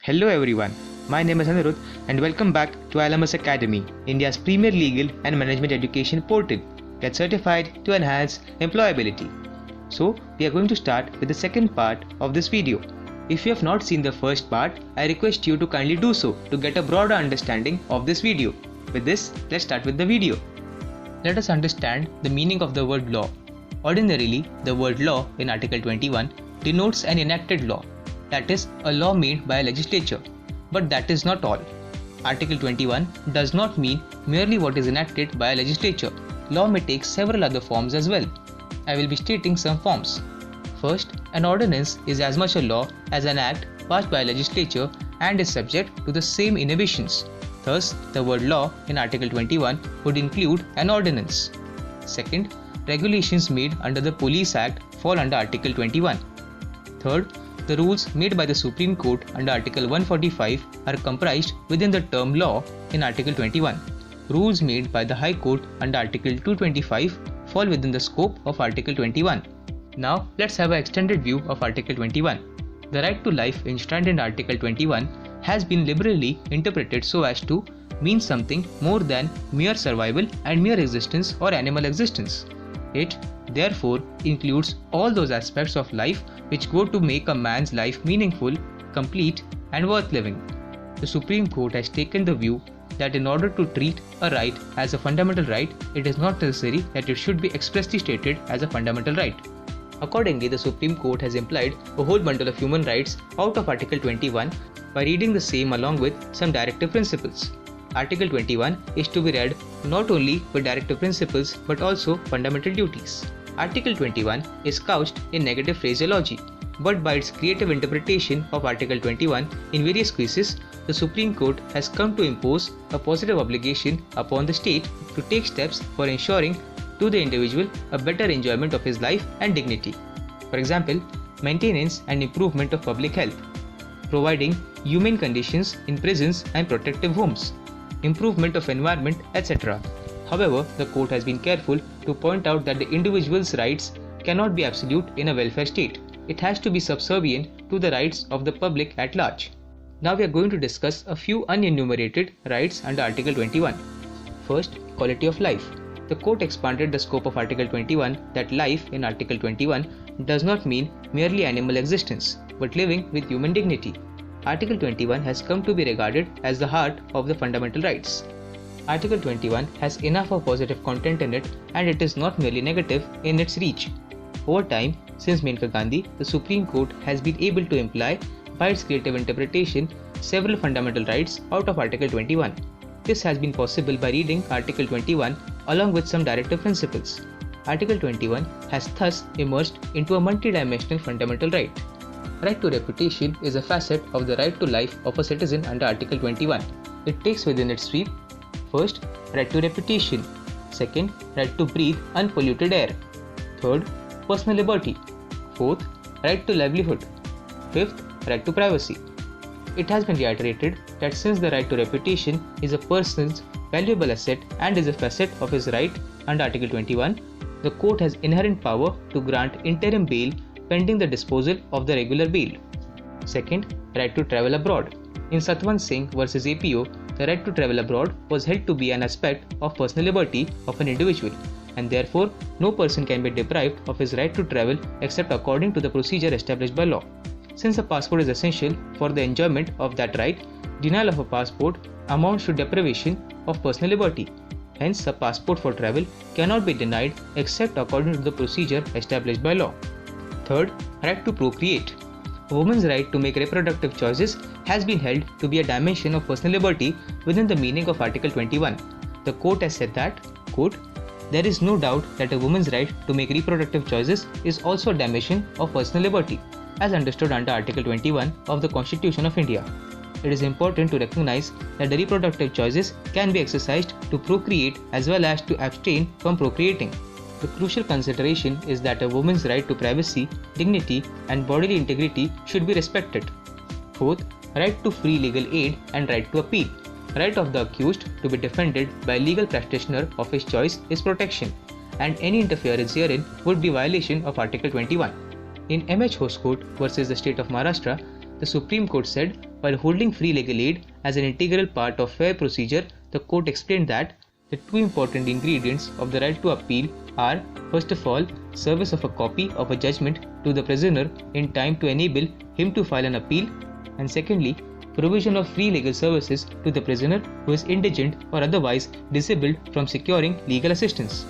Hello everyone, my name is Anirudh and welcome back to ILMS Academy, India's premier legal and management education portal that's certified to enhance employability. So, we are going to start with the second part of this video. If you have not seen the first part, I request you to kindly do so to get a broader understanding of this video. With this, let's start with the video. Let us understand the meaning of the word law. Ordinarily, the word law in Article 21 denotes an enacted law, that is, a law made by a legislature. But that is not all. Article 21 does not mean merely what is enacted by a legislature. Law may take several other forms as well. I will be stating some forms. First, an ordinance is as much a law as an act passed by a legislature and is subject to the same inhibitions. Thus, the word law in Article 21 would include an ordinance. Second, regulations made under the Police Act fall under Article 21. Third, the rules made by the Supreme Court under Article 145 are comprised within the term law in Article 21. Rules made by the High Court under Article 225 fall within the scope of Article 21. Now, let's have an extended view of Article 21. The right to life enshrined in Article 21 has been liberally interpreted so as to mean something more than mere survival and mere existence or animal existence. It, therefore, includes all those aspects of life which go to make a man's life meaningful, complete, and worth living. The Supreme Court has taken the view that in order to treat a right as a fundamental right, it is not necessary that it should be expressly stated as a fundamental right. Accordingly, the Supreme Court has implied a whole bundle of human rights out of Article 21 by reading the same along with some directive principles. Article 21 is to be read not only with directive principles but also fundamental duties. Article 21 is couched in negative phraseology, but by its creative interpretation of Article 21 in various cases, the Supreme Court has come to impose a positive obligation upon the state to take steps for ensuring to the individual a better enjoyment of his life and dignity. For example, maintenance and improvement of public health, providing humane conditions in prisons and protective homes, improvement of environment, etc. However, the court has been careful to point out that the individual's rights cannot be absolute in a welfare state. It has to be subservient to the rights of the public at large. Now we are going to discuss a few unenumerated rights under Article 21. First, quality of life. The court expanded the scope of Article 21 that life in Article 21 does not mean merely animal existence, but living with human dignity. Article 21 has come to be regarded as the heart of the fundamental rights. Article 21 has enough of positive content in it, and it is not merely negative in its reach. Over time, since Maneka Gandhi, the Supreme Court has been able to imply, by its creative interpretation, several fundamental rights out of Article 21. This has been possible by reading Article 21 along with some directive principles. Article 21 has thus emerged into a multidimensional fundamental right. Right to reputation is a facet of the right to life of a citizen under Article 21. It takes within its sweep: first, right to reputation; second, right to breathe unpolluted air; third, personal liberty; fourth, right to livelihood; fifth, right to privacy. It has been reiterated that since the right to reputation is a person's valuable asset and is a facet of his right under Article 21, the court has inherent power to grant interim bail pending the disposal of the regular bail. Second, right to travel abroad. In Satwant Singh vs. APO, the right to travel abroad was held to be an aspect of personal liberty of an individual, and therefore no person can be deprived of his right to travel except according to the procedure established by law. Since a passport is essential for the enjoyment of that right, denial of a passport amounts to deprivation of personal liberty. Hence, a passport for travel cannot be denied except according to the procedure established by law. Third, right to procreate. A woman's right to make reproductive choices has been held to be a dimension of personal liberty within the meaning of Article 21. The court has said that, quote, "There is no doubt that a woman's right to make reproductive choices is also a dimension of personal liberty, as understood under Article 21 of the Constitution of India. It is important to recognize that the reproductive choices can be exercised to procreate as well as to abstain from procreating. The crucial consideration is that a woman's right to privacy, dignity, and bodily integrity should be respected. Fourth, right to free legal aid and right to appeal. Right of the accused to be defended by a legal practitioner of his choice is protection, and any interference herein would be violation of Article 21. In M.H. Hoskote vs. the State of Maharashtra, the Supreme Court said While holding free legal aid as an integral part of fair procedure, the court explained that the two important ingredients of the right to appeal are, first of all, service of a copy of a judgment to the prisoner in time to enable him to file an appeal, and secondly, provision of free legal services to the prisoner who is indigent or otherwise disabled from securing legal assistance.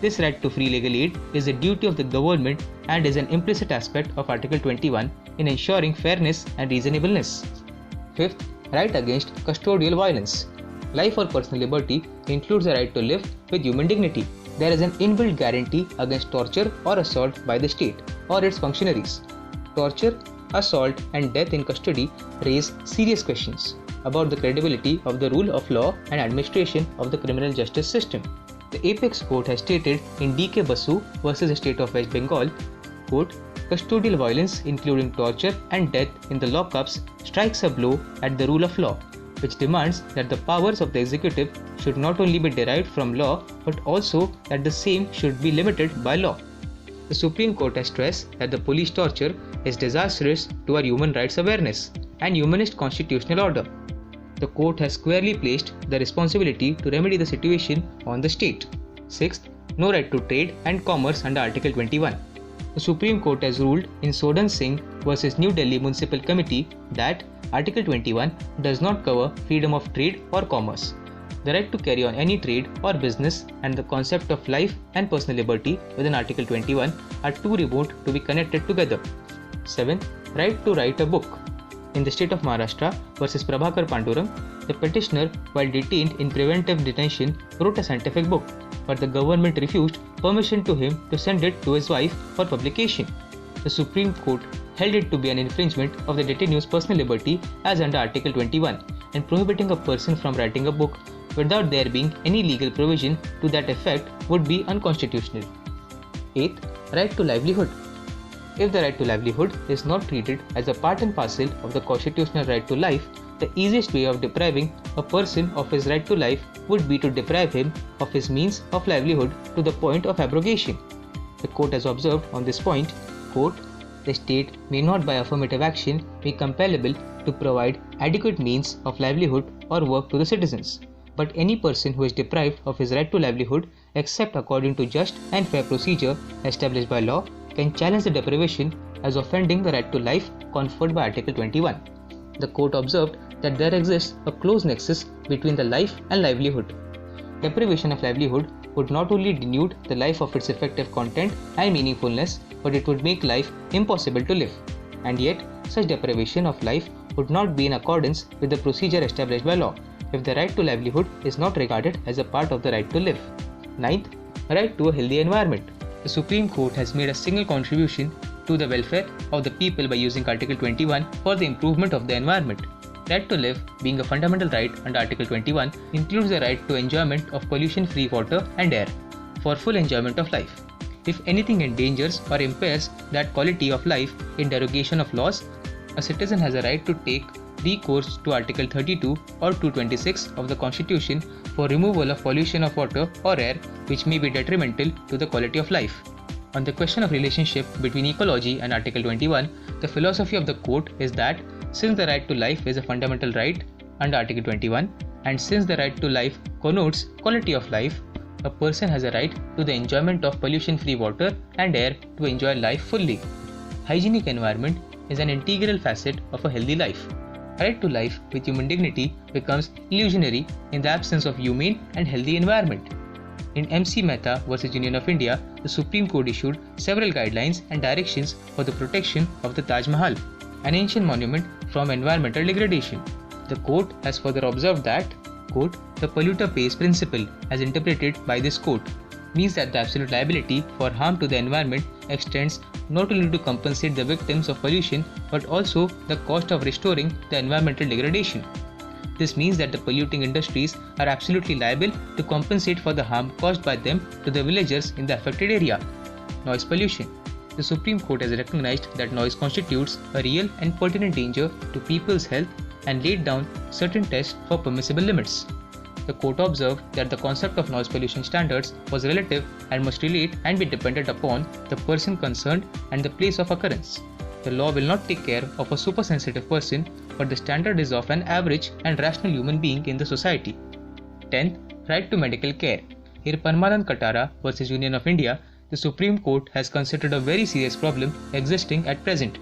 This right to free legal aid is a duty of the government and is an implicit aspect of Article 21 in ensuring fairness and reasonableness. Fifth, right against custodial violence. Life or personal liberty includes the right to live with human dignity. There is an inbuilt guarantee against torture or assault by the state or its functionaries. Torture, assault, and death in custody raise serious questions about the credibility of the rule of law and administration of the criminal justice system. The Apex Court has stated in D.K. Basu versus the State of West Bengal, quote, custodial violence including torture and death in the lockups strikes a blow at the rule of law, which demands that the powers of the executive should not only be derived from law but also that the same should be limited by law. The Supreme Court has stressed that the police torture is disastrous to our human rights awareness and humanist constitutional order. The court has squarely placed the responsibility to remedy the situation on the state. Sixth, no right to trade and commerce under Article 21. The Supreme Court has ruled in Sodan Singh versus New Delhi Municipal Committee that Article 21 does not cover freedom of trade or commerce. The right to carry on any trade or business and the concept of life and personal liberty within Article 21 are too remote to be connected together. 7th, right to write a book. In the state of Maharashtra versus Prabhakar Pandurang, the petitioner, while detained in preventive detention, wrote a scientific book, but the government refused permission to him to send it to his wife for publication. The Supreme Court held it to be an infringement of the detainee's personal liberty as under Article 21 and prohibiting a person from writing a book without there being any legal provision to that effect would be unconstitutional. 8th, right to livelihood. If the right to livelihood is not treated as a part and parcel of the constitutional right to life, the easiest way of depriving a person of his right to life would be to deprive him of his means of livelihood to the point of abrogation. The court has observed on this point, quote, the state may not by affirmative action be compellable to provide adequate means of livelihood or work to the citizens, but any person who is deprived of his right to livelihood except according to just and fair procedure established by law can challenge the deprivation as offending the right to life conferred by Article 21. The court observed that there exists a close nexus between the life and livelihood. Deprivation of livelihood would not only denude the life of its effective content and meaningfulness, but it would make life impossible to live. And yet, such deprivation of life would not be in accordance with the procedure established by law if the right to livelihood is not regarded as a part of the right to live. 9th, right to a healthy environment. The Supreme Court has made a single contribution to the welfare of the people by using Article 21 for the improvement of the environment. Right to live, being a fundamental right under Article 21, includes the right to enjoyment of pollution-free water and air for full enjoyment of life. If anything endangers or impairs that quality of life in derogation of laws, a citizen has a right to take recourse to Article 32 or 226 of the Constitution for removal of pollution of water or air which may be detrimental to the quality of life. On the question of relationship between ecology and Article 21, the philosophy of the court is that since the right to life is a fundamental right under Article 21, and since the right to life connotes quality of life, a person has a right to the enjoyment of pollution-free water and air to enjoy life fully. Hygienic environment is an integral facet of a healthy life. Right to life with human dignity becomes illusionary in the absence of humane and healthy environment. In MC Mehta vs Union of India, the Supreme Court issued several guidelines and directions for the protection of the Taj Mahal, an ancient monument from environmental degradation. The court has further observed that, quote, the polluter pays principle as interpreted by this court means that the absolute liability for harm to the environment extends not only to compensate the victims of pollution but also the cost of restoring the environmental degradation. This means that the polluting industries are absolutely liable to compensate for the harm caused by them to the villagers in the affected area. Noise pollution. The Supreme Court has recognized that noise constitutes a real and pertinent danger to people's health and laid down certain tests for permissible limits. The court observed that the concept of noise pollution standards was relative and must relate and be dependent upon the person concerned and the place of occurrence. The law will not take care of a supersensitive person but the standard is of an average and rational human being in the society. 10th, right to medical care. Here Parmanand Katara vs Union of India, the Supreme Court has considered a very serious problem existing at present.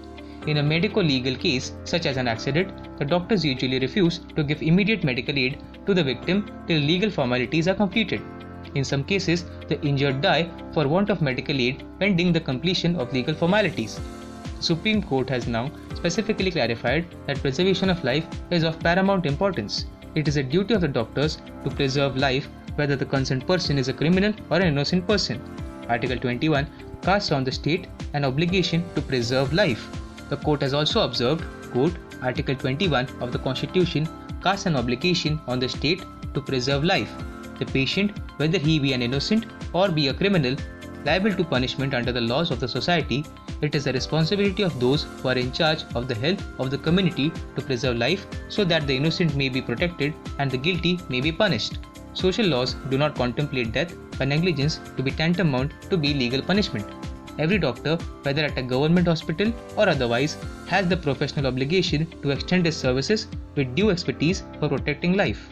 In a medico-legal case such as an accident, the doctors usually refuse to give immediate medical aid to the victim till legal formalities are completed. In some cases, the injured die for want of medical aid pending the completion of legal formalities. The Supreme Court has now specifically clarified that preservation of life is of paramount importance. It is a duty of the doctors to preserve life whether the concerned person is a criminal or an innocent person. Article 21 casts on the state an obligation to preserve life. The court has also observed, quote, Article 21 of the Constitution casts an obligation on the state to preserve life. The patient, whether he be an innocent or be a criminal, liable to punishment under the laws of the society, it is the responsibility of those who are in charge of the health of the community to preserve life so that the innocent may be protected and the guilty may be punished. Social laws do not contemplate death by negligence to be tantamount to be legal punishment. Every doctor, whether at a government hospital or otherwise, has the professional obligation to extend his services with due expertise for protecting life.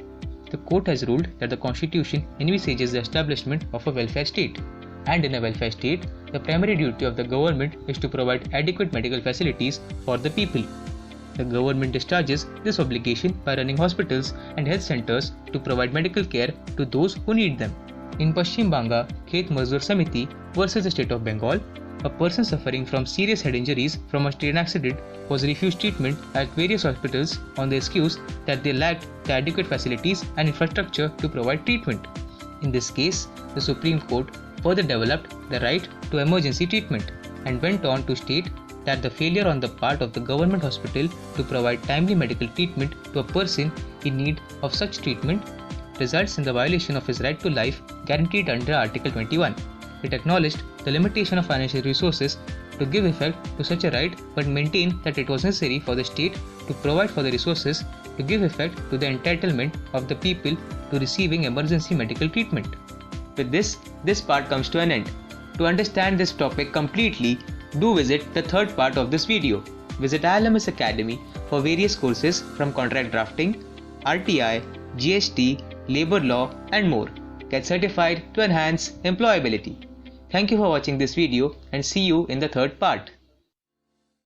The court has ruled that the Constitution envisages the establishment of a welfare state. And in a welfare state, the primary duty of the government is to provide adequate medical facilities for the people. The government discharges this obligation by running hospitals and health centers to provide medical care to those who need them. In Paschim Banga Khet Mazdoor Samiti versus the state of Bengal, a person suffering from serious head injuries from a train accident was refused treatment at various hospitals on the excuse that they lacked the adequate facilities and infrastructure to provide treatment. In this case, the Supreme Court further developed the right to emergency treatment and went on to state that the failure on the part of the government hospital to provide timely medical treatment to a person in need of such treatment results in the violation of his right to life guaranteed under Article 21. It acknowledged the limitation of financial resources to give effect to such a right but maintained that it was necessary for the state to provide for the resources to give effect to the entitlement of the people to receiving emergency medical treatment. With this part comes to an end. To understand this topic completely, do visit the third part of this video. Visit ILMS Academy for various courses from contract drafting, RTI, GST, labor law and more. Get certified to enhance employability. Thank you for watching this video and see you in the third part.